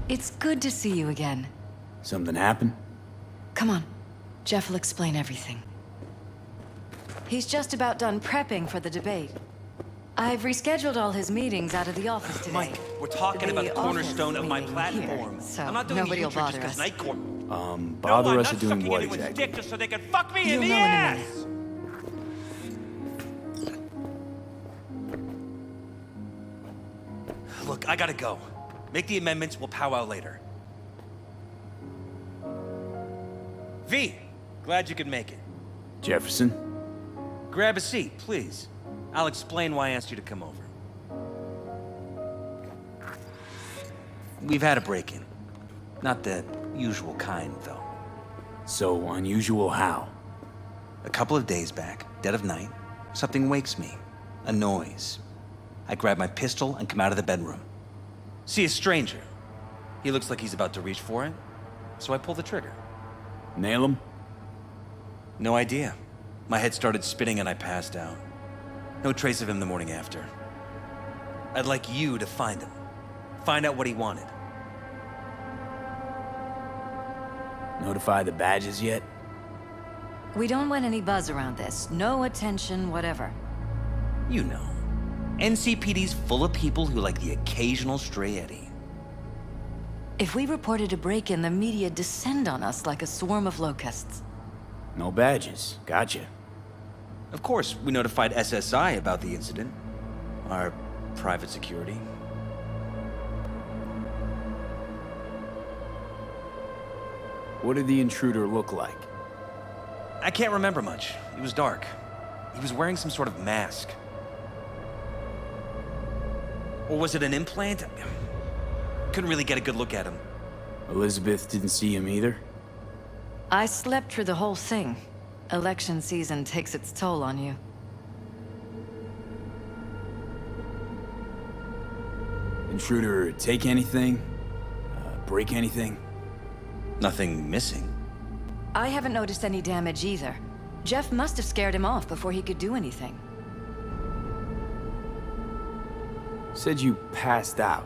It's good to see you again. Something happened? Come on. Jeff will explain everything. He's just about done prepping for the debate. I've rescheduled all his meetings out of the office today. Mike, we're talking about the cornerstone of my meeting platform. here, so I'm not doing nobody will huge bother because us. Night Court. Bother us I'm at doing not what sucking anyone's exactly? dick just so they can fuck me You'll in the know in a ass. Look, I gotta go. Make the amendments, we'll powwow later. V, glad you could make it. Jefferson? Grab a seat, please. I'll explain why I asked you to come over. We've had a break-in. Not the usual kind, though. So unusual how? A couple of days back, dead of night, something wakes me. A noise. I grab my pistol and come out of the bedroom. See a stranger. He looks like he's about to reach for it, so I pull the trigger. Nail him? No idea. My head started spinning and I passed out. No trace of him the morning after. I'd like you to find him. Find out what he wanted. Notify the badges yet? We don't want any buzz around this. No attention, whatever. You know. NCPD's full of people who like the occasional stray eddy. If we reported a break-in, the media descend on us like a swarm of locusts. No badges. Gotcha. Of course, we notified SSI about the incident. Our private security. What did the intruder look like? I can't remember much. It was dark. He was wearing some sort of mask. Or was it an implant? Couldn't really get a good look at him. Elizabeth didn't see him either? I slept through the whole thing. Election season takes its toll on you. Intruder take anything? Break anything? Nothing missing. I haven't noticed any damage either. Jeff must have scared him off before he could do anything. Said you passed out.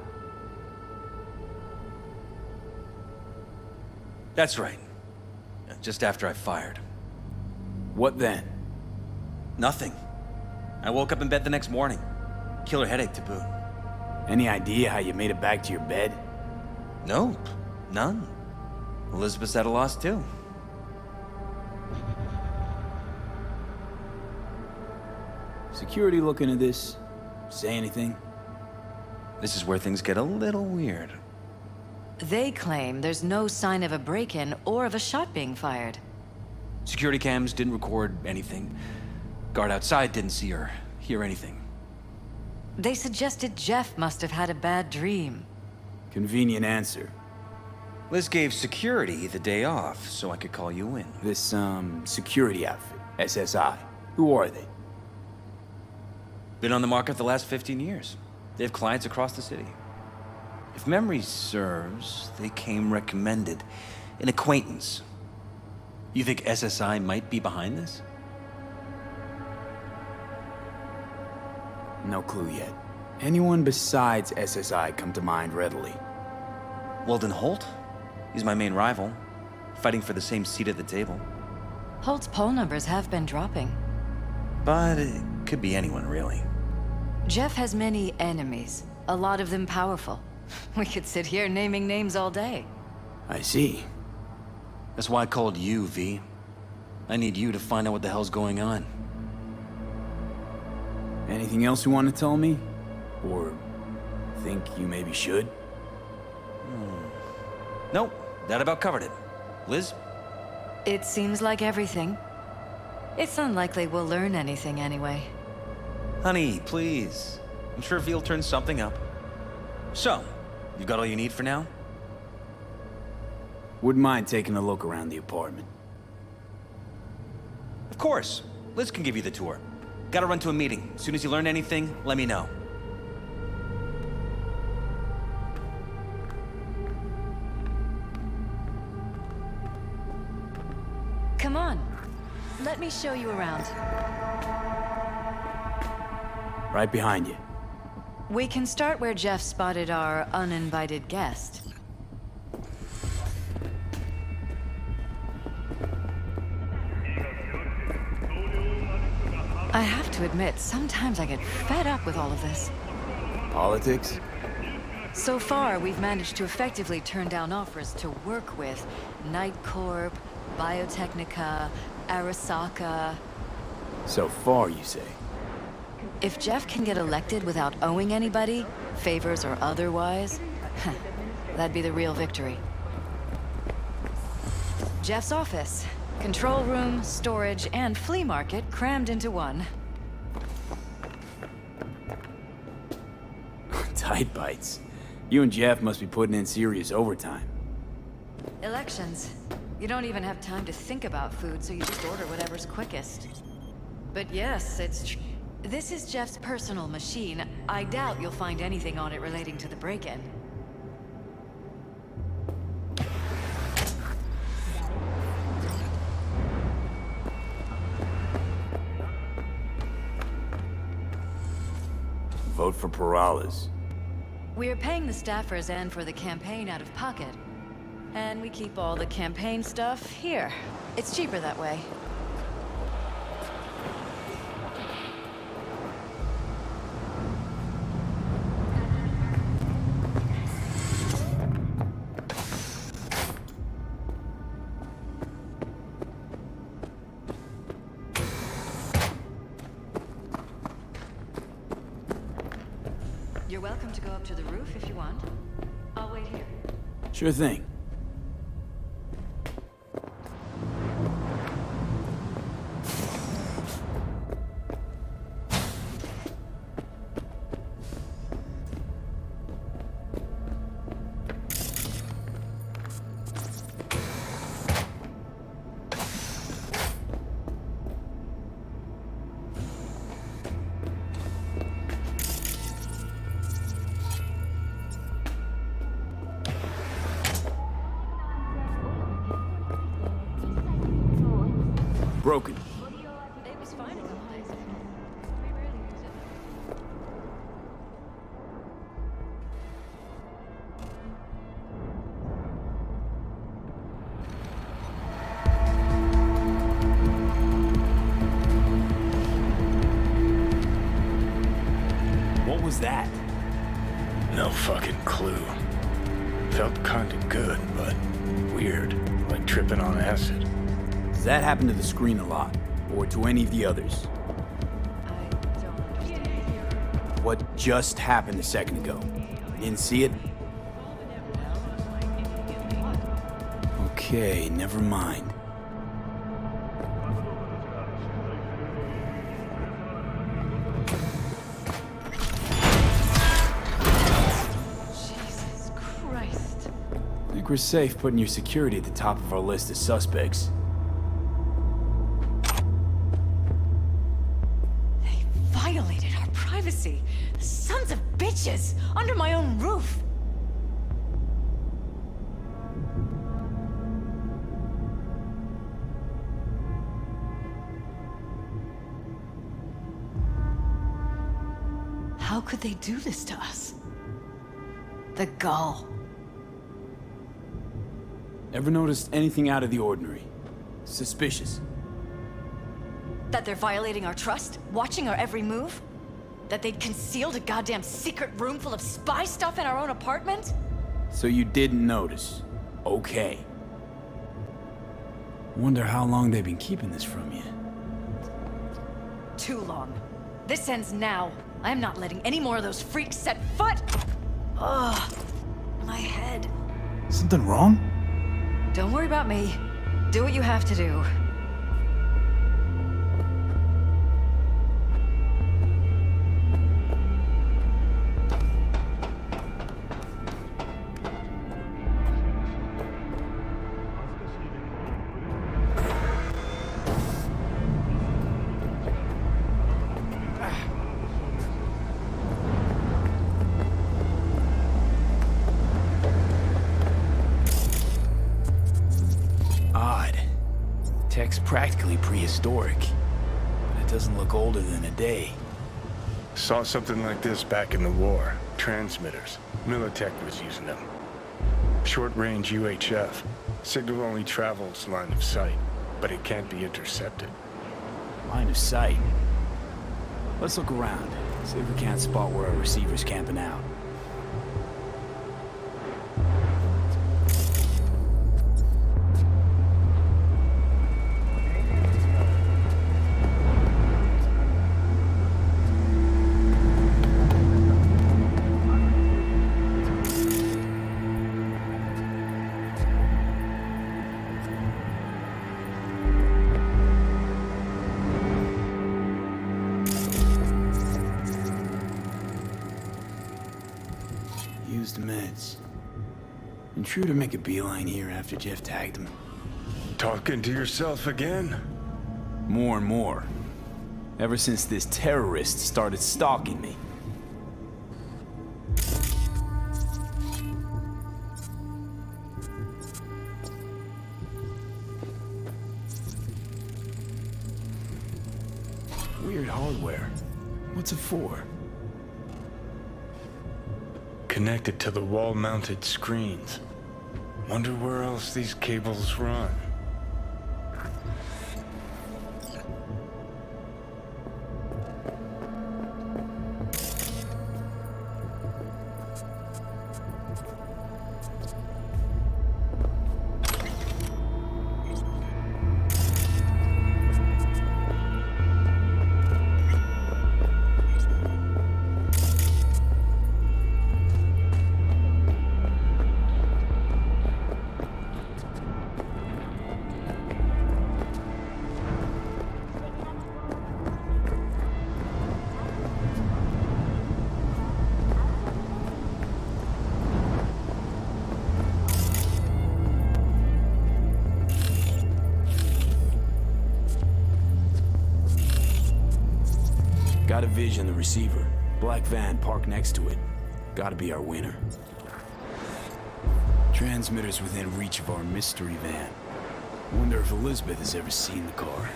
That's right. Just after I fired. What then? Nothing. I woke up in bed the next morning. Killer headache to boot. Any idea how you made it back to your bed? Nope. None. Elizabeth's at a loss too. Security looking at this? Say anything? This is where things get a little weird. They claim there's no sign of a break-in or of a shot being fired. Security cams didn't record anything. Guard outside didn't see or hear anything. They suggested Jeff must have had a bad dream. Convenient answer. Liz gave security the day off so I could call you in. This, security outfit, SSI. Who are they? Been on the market the last 15 years. They have clients across the city. If memory serves, they came recommended. An acquaintance. You think SSI might be behind this? No clue yet. Anyone besides SSI come to mind readily? Weldon Holt? He's my main rival. Fighting for the same seat at the table. Holt's poll numbers have been dropping. But it could be anyone, really. Jeff has many enemies, a lot of them powerful. We could sit here naming names all day. I see. That's why I called you, V. I need you to find out what the hell's going on. Anything else you want to tell me? Or think you maybe should? Nope, that about covered it. Liz? It seems like everything. It's unlikely we'll learn anything anyway. Honey, please. I'm sure V'll turn something up. So, you got all you need for now? Wouldn't mind taking a look around the apartment. Of course. Liz can give you the tour. Gotta run to a meeting. As soon as you learn anything, let me know. Come on. Let me show you around. Right behind you. We can start where Jeff spotted our uninvited guest. I have to admit, sometimes I get fed up with all of this. Politics? So far, we've managed to effectively turn down offers to work with Night Corp, Biotechnica, Arasaka. So far, you say? If Jeff can get elected without owing anybody, favors or otherwise, that'd be the real victory. Jeff's office. Control room, storage, and flea market crammed into one. Tight bites. You and Jeff must be putting in serious overtime. Elections. You don't even have time to think about food, so you just order whatever's quickest. But yes, this is Jeff's personal machine. I doubt you'll find anything on it relating to the break-in. Vote for Perales. We're paying the staffers and for the campaign out of pocket. And we keep all the campaign stuff here. It's cheaper that way. You're welcome to go up to the roof if you want. I'll wait here. Sure thing. Broken. It was fine in the place. We rarely use it. What was that? No fucking clue. Felt kinda good, but weird. Like tripping on acid. Does that happen to the screen a lot? Or to any of the others? I don't understand. What just happened a second ago? You didn't see it? Okay, never mind. Jesus Christ. I think we're safe putting your security at the top of our list of suspects. They violated our privacy. Sons of bitches! Under my own roof! How could they do this to us? The gall. Ever noticed anything out of the ordinary? Suspicious? That they're violating our trust? Watching our every move? That they'd concealed a goddamn secret room full of spy stuff in our own apartment? So you didn't notice. Okay. Wonder how long they've been keeping this from you. Too long. This ends now. I am not letting any more of those freaks set foot! Ugh. My head. Something wrong? Don't worry about me. Do what you have to do. Odd. Tech's practically prehistoric. But it doesn't look older than a day. Saw something like this back in the war. Transmitters. Militech was using them. Short-range UHF. Signal only travels line of sight, but it can't be intercepted. Line of sight. Let's look around. See if we can't spot where our receiver's camping out. Use the meds. Intruder make a beeline here after Jeff tagged him. Talking to yourself again? More and more. Ever since this terrorist started stalking me. Weird hardware. What's it for? Connected to the wall-mounted screens. Wonder where else these cables run. Got a vision, the receiver. Black van parked next to it. Gotta be our winner. Transmitters within reach of our mystery van. Wonder if Elizabeth has ever seen the car.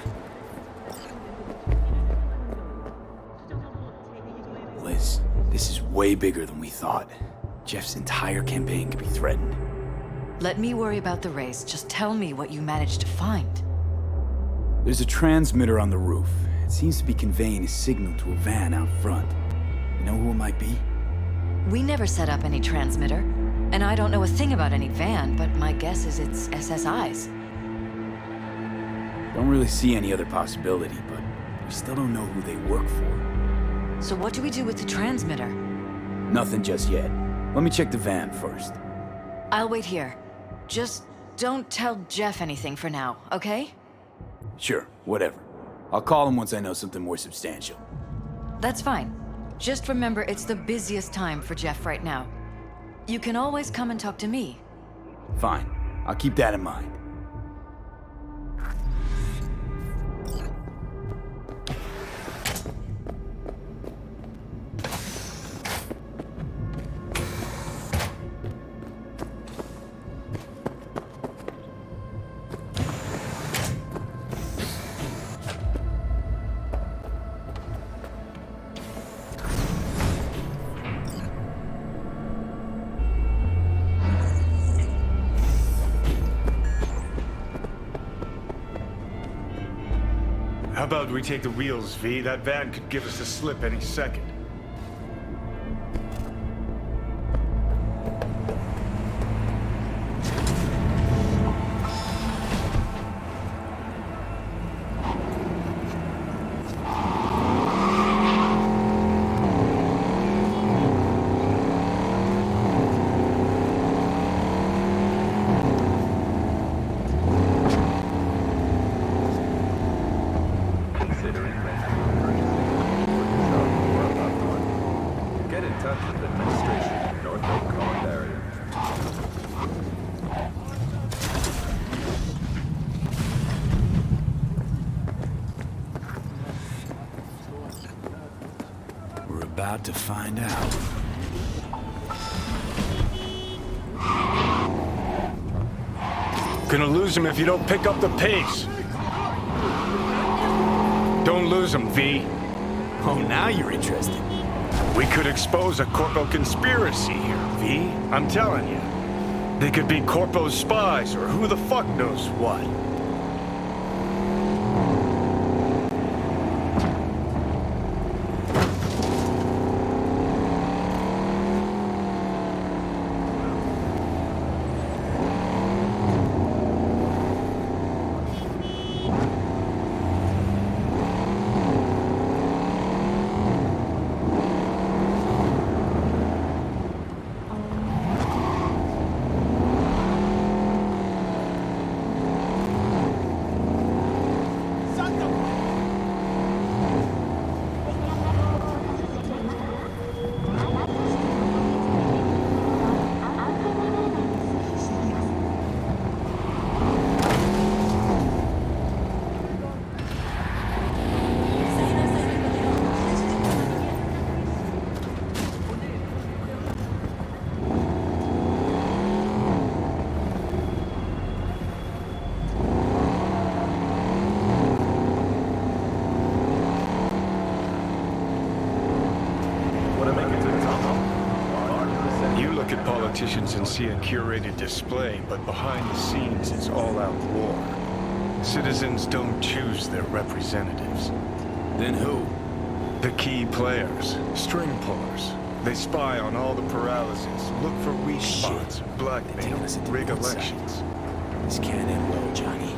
Liz, this is way bigger than we thought. Jeff's entire campaign could be threatened. Let me worry about the race. Just tell me what you managed to find. There's a transmitter on the roof. It seems to be conveying a signal to a van out front. You know who it might be? We never set up any transmitter, and I don't know a thing about any van, but my guess is it's SSI's. Don't really see any other possibility, but we still don't know who they work for. So what do we do with the transmitter? Nothing just yet. Let me check the van first. I'll wait here. Just don't tell Jeff anything for now, okay? Sure, whatever. I'll call him once I know something more substantial. That's fine. Just remember it's the busiest time for Jeff right now. You can always come and talk to me. Fine. I'll keep that in mind. How about we take the wheels, V? That van could give us a slip any second. About to find out. Gonna lose him if you don't pick up the pace. Don't lose him, V. Oh, now you're interested. We could expose a Corpo conspiracy here, V. I'm telling you. They could be Corpo's spies or who the fuck knows what. look at politicians and see a curated display, but behind the scenes it's all-out war. Citizens don't choose their representatives. Then who? The key players, string pullers. They spy on all the paralysis, look for weak spots, blackmail, rig elections. This can't end well, Johnny.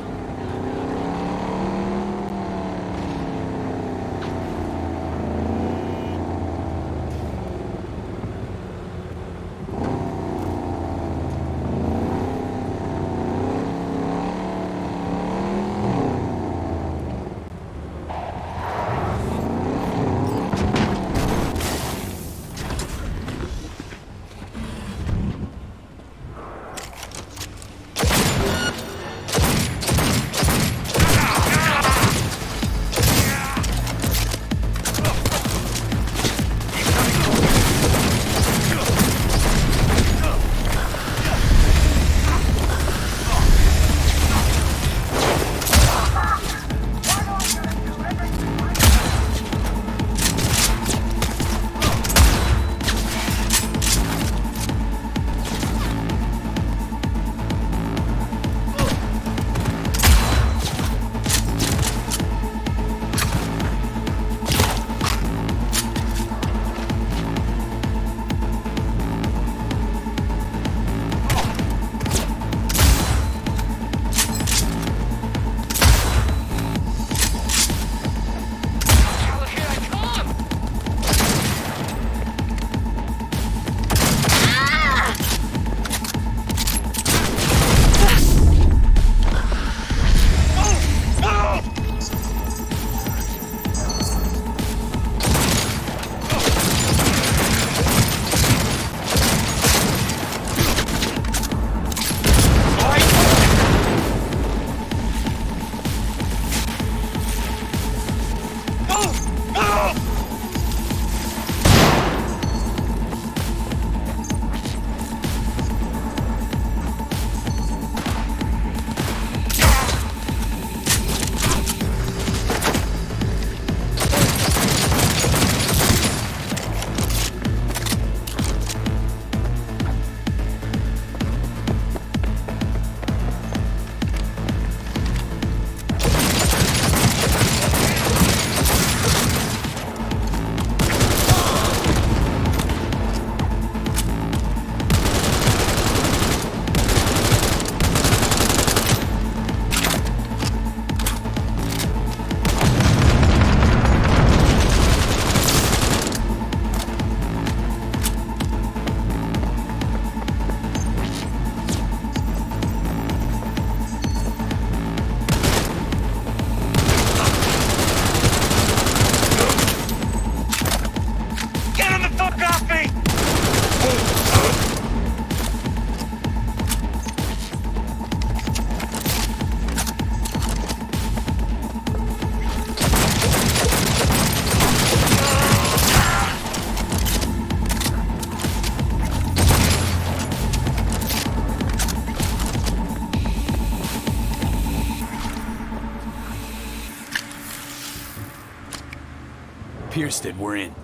Pierced it, we're in.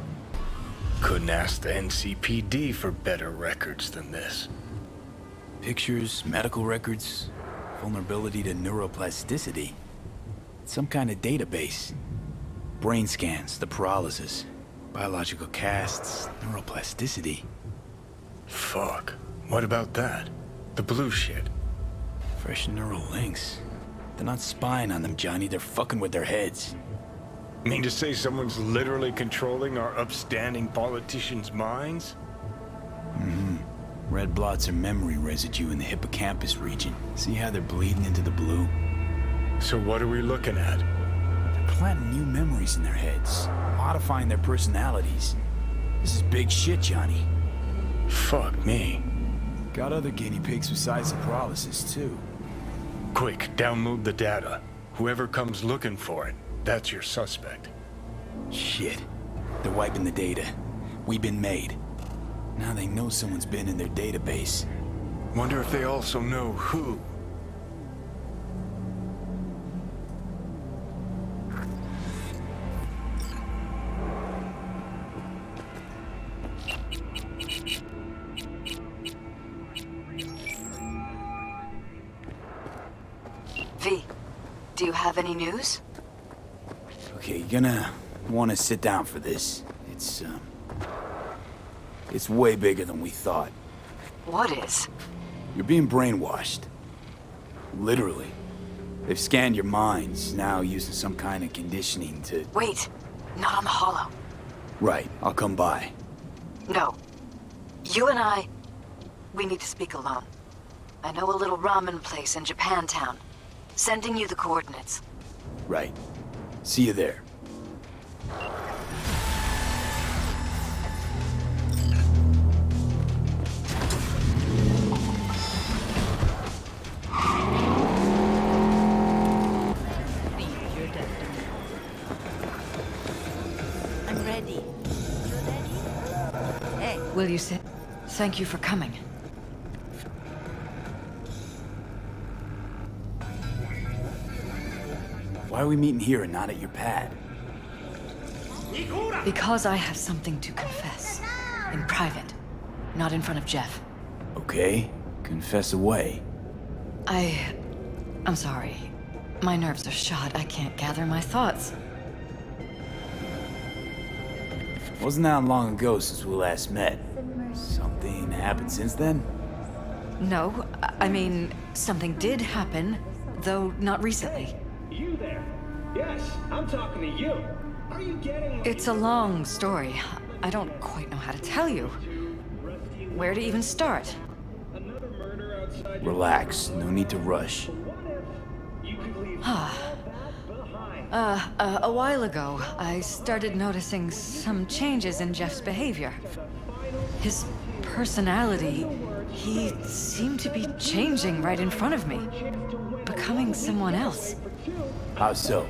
Couldn't ask the NCPD for better records than this. Pictures, medical records, vulnerability to neuroplasticity. Some kind of database. Brain scans, the paralysis, biological casts, neuroplasticity. Fuck. What about that? The blue shit. Fresh neural links. They're not spying on them, Johnny. They're fucking with their heads. Mean to say someone's literally controlling our upstanding politicians' minds? Mm-hmm. Red blots are memory residue in the hippocampus region. See how they're bleeding into the blue? So what are we looking at? They're planting new memories in their heads, modifying their personalities. This is big shit, Johnny. Fuck me. Got other guinea pigs besides the paralysis, too. Quick, download the data. Whoever comes looking for it, that's your suspect. Shit. They're wiping the data. We've been made. Now they know someone's been in their database. Wonder if they also know who. Do you have any news? Okay, you're gonna want to sit down for this. It's way bigger than we thought. What is? You're being brainwashed. Literally. They've scanned your minds, now using some kind of conditioning to... Wait, not on the Hollow. Right, I'll come by. No. You and I, we need to speak alone. I know a little ramen place in Japantown. Sending you the coordinates. Right. See you there. I'm ready. You ready? Hey, Will you sit? Thank you for coming. Why are we meeting here and not at your pad? Because I have something to confess. In private. Not in front of Jeff. Okay, confess away. I'm sorry. My nerves are shot. I can't gather my thoughts. Wasn't that long ago since we last met? Something happened since then? No, I mean, something did happen, though not recently. You there? Yes, I'm talking to you. Are you getting... It's a long story. I don't quite know how to tell you. Where to even start? Another murder outside... Relax, no need to rush. What if you could leave all that behind? A while ago, I started noticing some changes in Jeff's behavior. His personality, he seemed to be changing right in front of me. Becoming someone else. How so?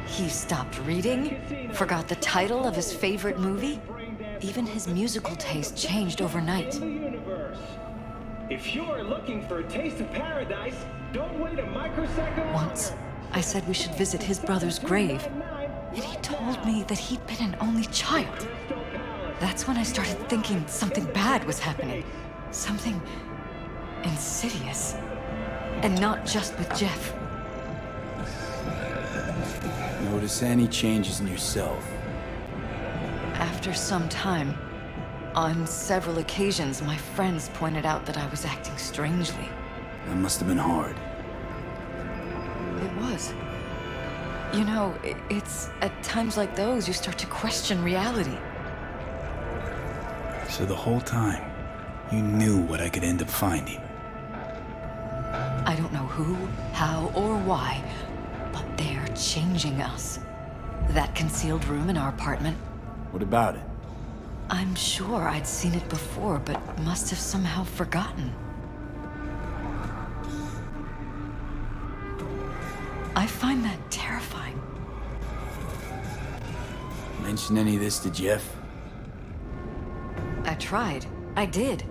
He stopped reading, forgot the title of his favorite movie. Even his musical taste changed overnight. The universe. If you're looking for a taste of paradise, don't wait a microsecond Once, I said we should visit his brother's grave, and he told me that he'd been an only child. That's when I started thinking something bad was happening. Something insidious. And not just with Jeff. Notice any changes in yourself? After some time, on several occasions, my friends pointed out that I was acting strangely. That must have been hard. It was. You know, it's at times like those you start to question reality. So the whole time, you knew what I could end up finding. I don't know who, how, or why, but they're changing us. That concealed room in our apartment, What about it? I'm sure I'd seen it before, but must have somehow forgotten. I find that terrifying. Mention any of this to Jeff? I tried. I did.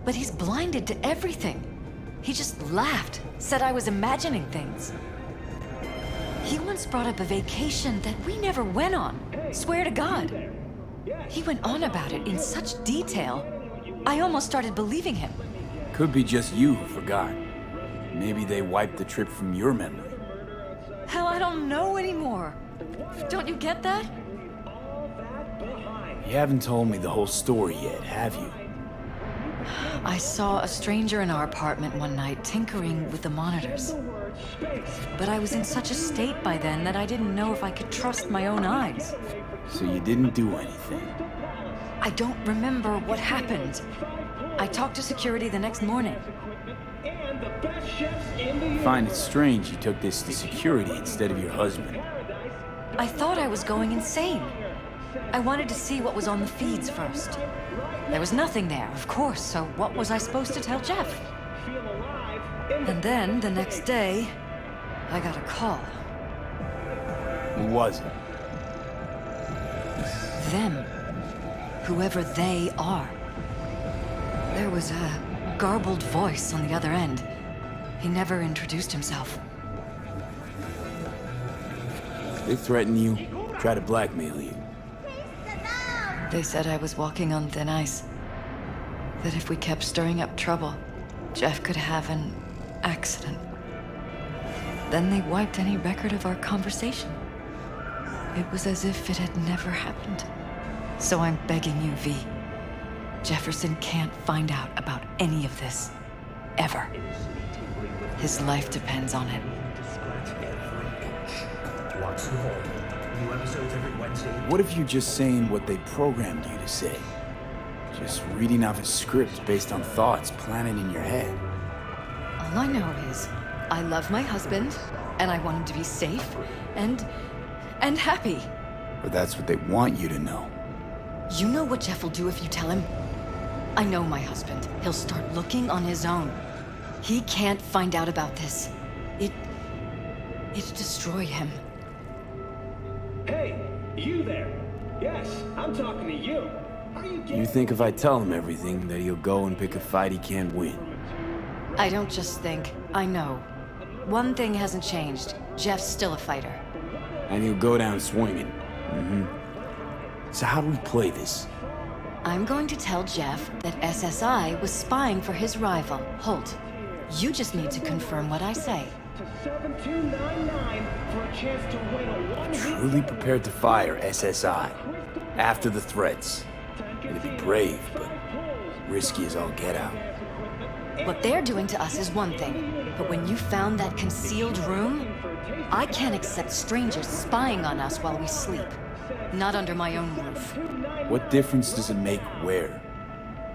But he's blinded to everything. He just laughed, said I was imagining things. He once brought up a vacation that we never went on. Swear to God. He went on about it in such detail. I almost started believing him. Could be just you who forgot. Maybe they wiped the trip from your memory. Hell, I don't know anymore. Don't you get that? You haven't told me the whole story yet, have you? I saw a stranger in our apartment one night tinkering with the monitors. But I was in such a state by then that I didn't know if I could trust my own eyes. So you didn't do anything? I don't remember what happened. I talked to security the next morning. Find it strange you took this to security instead of your husband. I thought I was going insane. I wanted to see what was on the feeds first. There was nothing there, of course, so what was I supposed to tell Jeff? And then, the next day, I got a call. Who was it? Them. Whoever they are. There was a garbled voice on the other end. He never introduced himself. They threaten you, try to blackmail you. They said I was walking on thin ice. That if we kept stirring up trouble, Jeff could have an accident. Then they wiped any record of our conversation. It was as if it had never happened. So I'm begging you, V. Jefferson can't find out about any of this. Ever. His life depends on it. What if you're just saying what they programmed you to say? Just reading off a script based on thoughts planted in your head. All I know is, I love my husband, and I want him to be safe, and happy. Or that's what they want you to know. You know what Jeff will do if you tell him? I know my husband. He'll start looking on his own. He can't find out about this. It'd destroy him. Hey, you there? Yes, I'm talking to you. Are you You think if I tell him everything, that he'll go and pick a fight he can't win? I don't just think, I know. One thing hasn't changed. Jeff's still a fighter. And he'll go down swinging. So how do we play this? I'm going to tell Jeff that SSI was spying for his rival, Holt. You just need to confirm what I say. to 7299 for a chance to win a 1 week Truly prepared to fire SSI after the threats. It'd be brave, but risky as all get out. What they're doing to us is one thing, but when you found that concealed room, I can't accept strangers spying on us while we sleep. Not under my own roof. What difference does it make where?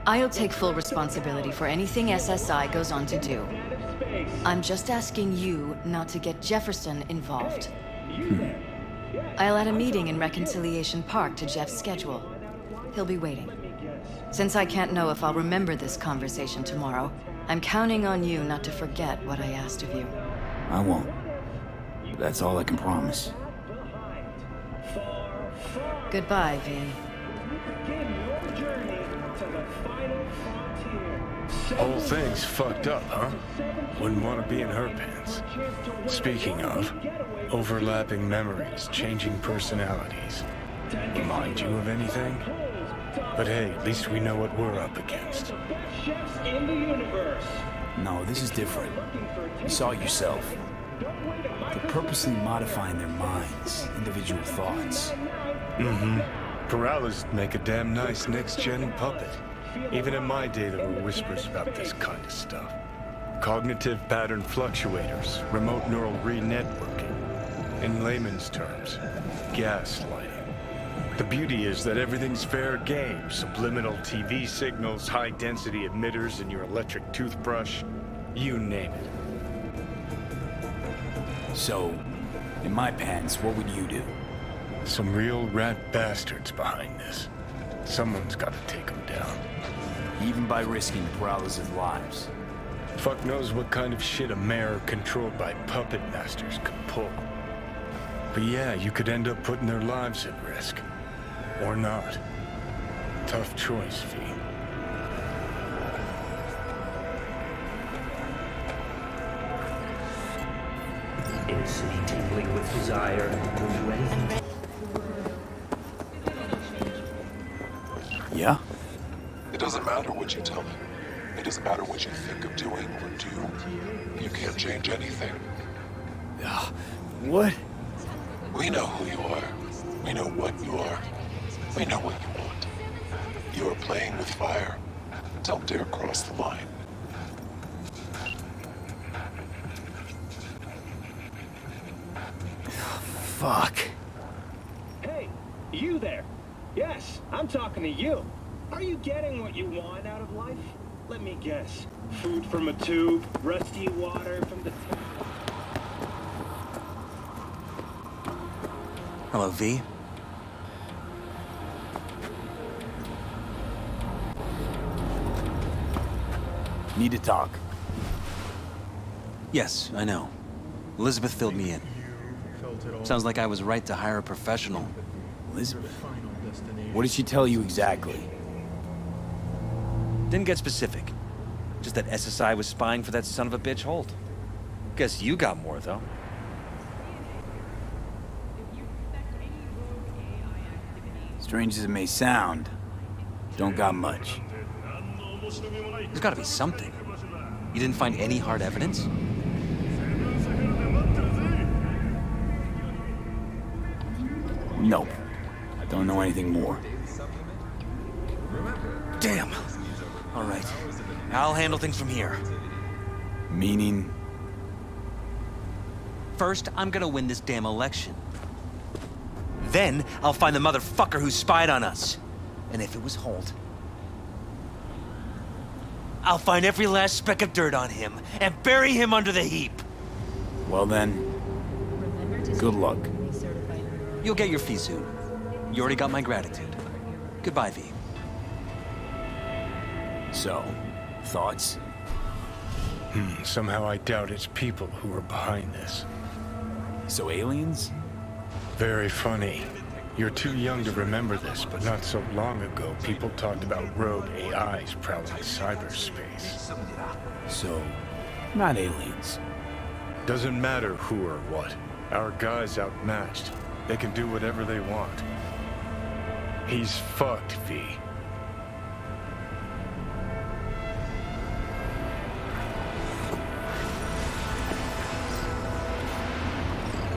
I'll take full responsibility for anything SSI goes on to do. I'm just asking you not to get Jefferson involved. I'll add a meeting in Reconciliation Park to Jeff's schedule. He'll be waiting. Since I can't know if I'll remember this conversation tomorrow, I'm counting on you not to forget what I asked of you. I won't. That's all I can promise. Goodbye, V. Whole thing's fucked up, huh? Wouldn't want to be in her pants. Speaking of, overlapping memories, changing personalities. Remind you of anything? But hey, at least we know what we're up against. No, this is different. You saw it yourself. They're purposely modifying their minds, individual thoughts. Peralez make a damn nice next-gen puppet. Even in my day, there were whispers about this kind of stuff. Cognitive pattern fluctuators, remote neural re-networking. In layman's terms, gaslighting. The beauty is that everything's fair game. Subliminal TV signals, high-density emitters in your electric toothbrush. You name it. So, in my pants, what would you do? Some real rat bastards behind this. Someone's got to take them down. Even by risking Peralez's lives. Fuck knows what kind of shit a mayor controlled by puppet masters could pull. But yeah, you could end up putting their lives at risk. Or not. Tough choice, V. Instantly tingling with desire. Are you ready? Yeah? It doesn't matter what you tell me. It doesn't matter what you think of doing or do. You can't change anything. What? We know who you are. We know what you are. We know what you want. You are playing with fire. Don't dare cross the line. Fuck. Hey, you there? Yes, I'm talking to you. Are you getting what you want out of life? Let me guess. Food from a tube, rusty water from the tap. Hello, V. Need to talk. Yes, I know. Elizabeth filled me in. Sounds like I was right to hire a professional. Elizabeth? What did she tell you exactly? Didn't get specific. Just that SSI was spying for that son of a bitch Holt. Guess you got more, though. Strange as it may sound, don't got much. There's gotta be something. You didn't find any hard evidence? Nope. Don't know anything more. Damn. All right. I'll handle things from here. Meaning? First, I'm gonna win this damn election. Then, I'll find the motherfucker who spied on us. And if it was Holt, I'll find every last speck of dirt on him and bury him under the heap. Well then, good luck. You'll get your fee soon. You already got my gratitude. Goodbye, V. So, thoughts? Somehow I doubt it's people who are behind this. So aliens? Very funny. You're too young to remember this, but not so long ago, people talked about rogue AIs prowling cyberspace. So, not aliens. Doesn't matter who or what. Our guy's outmatched. They can do whatever they want. He's fucked, V.